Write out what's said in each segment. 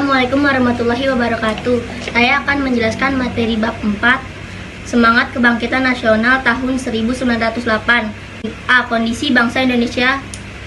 Assalamualaikum warahmatullahi wabarakatuh. Saya akan menjelaskan materi bab 4, Semangat Kebangkitan Nasional tahun 1908. A. Kondisi bangsa Indonesia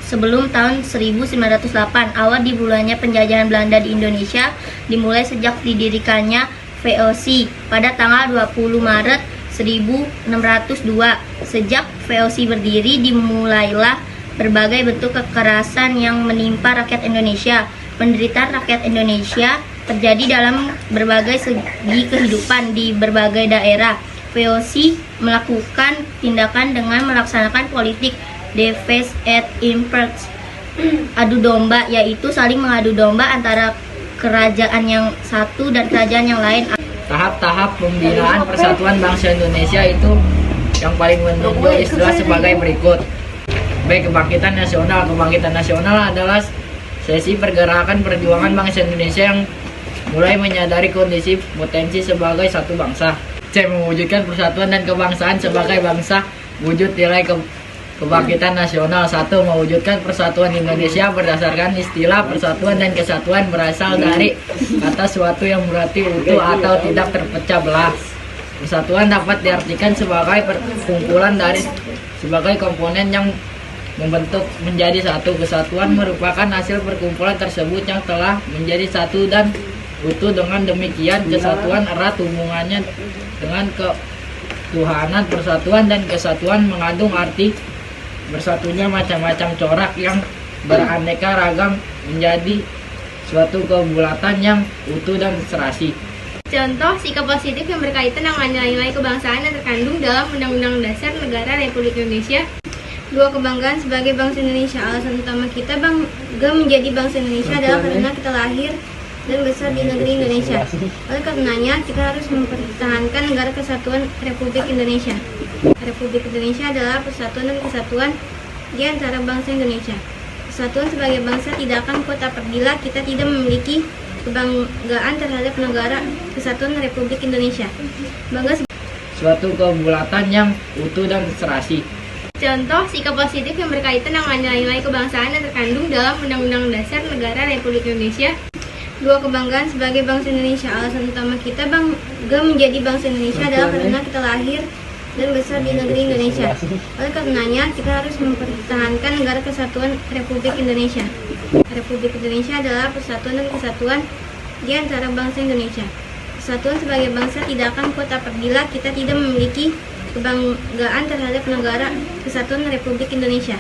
sebelum tahun 1908. Awal dimulainya penjajahan Belanda di Indonesia dimulai sejak didirikannya VOC pada tanggal 20 Maret 1602. Sejak VOC berdiri, dimulailah berbagai bentuk kekerasan yang menimpa rakyat Indonesia. Penderitaan rakyat Indonesia terjadi dalam berbagai segi kehidupan di berbagai daerah. VOC melakukan tindakan dengan melaksanakan politik divide et impera, adu domba, yaitu saling mengadu domba antara kerajaan yang satu dan kerajaan yang lain. Tahap-tahap pembinaan Persatuan Bangsa Indonesia itu yang paling menonjol istilah sebagai berikut. B. Kebangkitan Nasional. Kebangkitan nasional adalah sesi pergerakan perjuangan bangsa Indonesia yang mulai menyadari kondisi potensi sebagai satu bangsa. C. Mewujudkan persatuan dan kebangsaan sebagai bangsa. Wujud nilai kebangkitan nasional. 1. Mewujudkan persatuan Indonesia berdasarkan istilah persatuan dan kesatuan berasal dari kata suatu yang berarti utuh atau tidak terpecah belah. Persatuan dapat diartikan sebagai perkumpulan dari sebagai komponen yang membentuk menjadi satu. Kesatuan merupakan hasil perkumpulan tersebut yang telah menjadi satu dan utuh. Dengan demikian, kesatuan erat hubungannya dengan ketuhanan. Persatuan dan kesatuan mengandung arti bersatunya macam-macam corak yang beraneka ragam menjadi suatu kebulatan yang utuh dan serasi. Contoh sikap positif yang berkaitan dengan nilai-nilai kebangsaan yang terkandung dalam Undang-Undang Dasar Negara Republik Indonesia. 2. Kebanggaan sebagai bangsa Indonesia. Alasan utama kita bangga menjadi bangsa Indonesia adalah karena kita lahir dan besar di negeri Indonesia. Oleh karenanya, kita harus mempertahankan negara kesatuan Republik Indonesia. Republik Indonesia adalah persatuan dan kesatuan di antara bangsa Indonesia. Kesatuan sebagai bangsa tidak akan kuat apabila kita tidak memiliki kebanggaan terhadap negara kesatuan Republik Indonesia. Bangga Suatu kebulatan yang utuh dan serasi. Contoh sikap positif yang berkaitan dengan nilai-nilai kebangsaan yang terkandung dalam Undang-Undang Dasar Negara Republik Indonesia. 2. Kebanggaan sebagai bangsa Indonesia. Alasan utama kita bangga menjadi bangsa Indonesia adalah karena kita lahir dan besar di negeri Indonesia. Oleh karenanya, kita harus mempertahankan negara kesatuan Republik Indonesia. Republik Indonesia adalah persatuan dan kesatuan di antara bangsa Indonesia. Kesatuan sebagai bangsa tidak akan kuat apabila kita tidak memiliki kebanggaan terhadap negara kesatuan Republik Indonesia.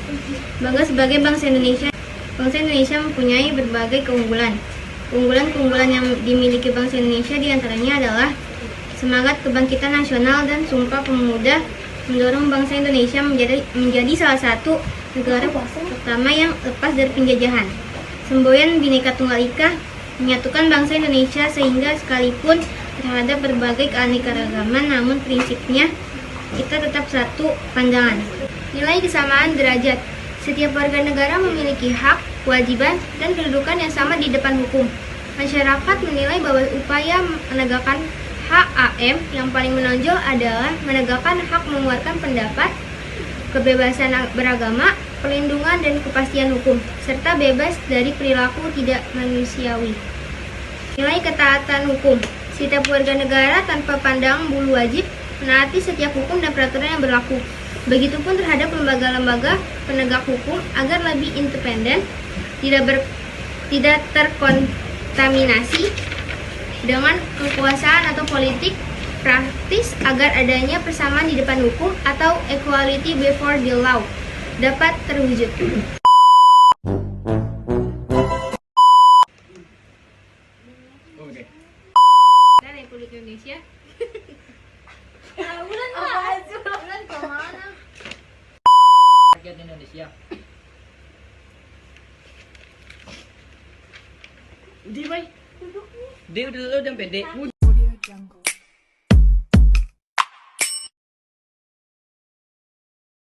Bangga sebagai bangsa Indonesia. Bangsa Indonesia mempunyai berbagai keunggulan. Keunggulan-keunggulan yang dimiliki bangsa Indonesia diantaranya adalah semangat kebangkitan nasional dan Sumpah Pemuda mendorong bangsa Indonesia menjadi salah satu negara pertama yang lepas dari penjajahan. Semboyan Bhinneka Tunggal Ika menyatukan bangsa Indonesia sehingga sekalipun terhadap berbagai keanekaragaman, namun prinsipnya kita tetap satu pandangan. Nilai kesamaan derajat. Setiap warga negara memiliki hak, kewajiban, dan kedudukan yang sama di depan hukum. Masyarakat menilai bahwa upaya menegakkan HAM yang paling menonjol adalah menegakkan hak mengeluarkan pendapat, kebebasan beragama, perlindungan dan kepastian hukum, serta bebas dari perilaku tidak manusiawi. Nilai ketaatan hukum. Setiap warga negara tanpa pandang bulu wajib menaati setiap hukum dan peraturan yang berlaku. Begitupun terhadap lembaga-lembaga penegak hukum agar lebih independen, tidak terkontaminasi dengan kekuasaan atau politik praktis, agar adanya persamaan di depan hukum atau equality before the law dapat terwujud. Republik Indonesia. Bulan kemana? Rakyat Indonesia. Dia udah pede.